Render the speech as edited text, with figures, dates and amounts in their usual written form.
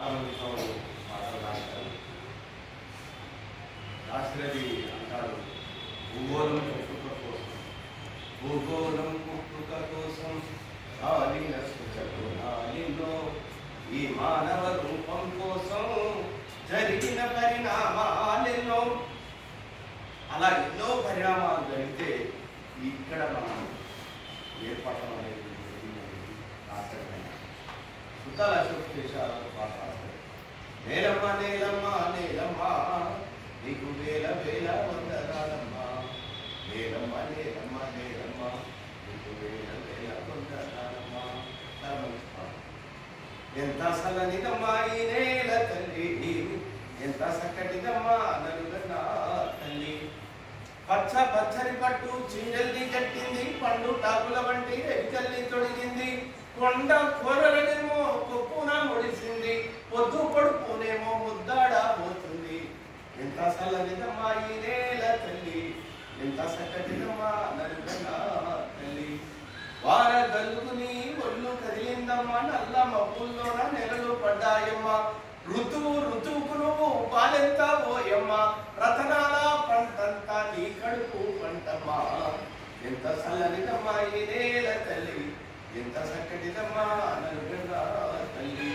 పాటలు రాస్తారు. రాసినది అంటారు, భూగోళం పుట్టుక కోసం, భూగోళం పుట్టుక కోసం ఆలిన సృజనాలిలో ఈ మానవ రూపం కోసం జరిగిన పరిణామాలెన్నో. అలా ఎన్నో పరిణామాలు జరిగితే ఇక్కడ మనం ఏర్పడటం అనేది ఆశ్చర్యమైన సుతాల అశోక్ చేశారు. పాట రాశారు. నేలమ్మ నేలమ్మ నేలమ్మ నీకు వేల వేల వందనాలమ్మా, నేలమ్మ నేలమ్మ నేలమ్మ నీకు వేల వేల వందనాలమ్మా. ఎంత సలనిదమ్మా ఈ నేల తల్లి, ఎంత చక్కటిదమ్మా నలుగన్నా తల్లి. పచ్చ పచ్చని పట్టు చింజల్ని కట్టింది, పండు టాకుల వంటి రెక్కల్ని తొడిగింది, కొండ కూరలనేమో కొప్పున ముడిసింది, పొద్దు పడుకునేమో ముద్దాడా పోతుంది. ఎంత చల్లనిదమ్మా ఈ నేల తల్లి, ఎంత చక్కటిదమ్మా నలుగన్నా తల్లి. వార గల్లుకుని ఒళ్ళు కదిలిందమ్మా, నల్ల మబ్బుల్లోన నెలలు పడ్డాయమ్మా, ఋతువు ఋతువుకు నువ్వు పాలెంత పోయమ్మ, రతనాల పంటంతా నీ కడుపు పంటమ్మా. ఎంత చల్లనిదమ్మా ఈ నేల తల్లి, ఎంత చక్కటిదమ్మా నలుగన్నా తల్లి.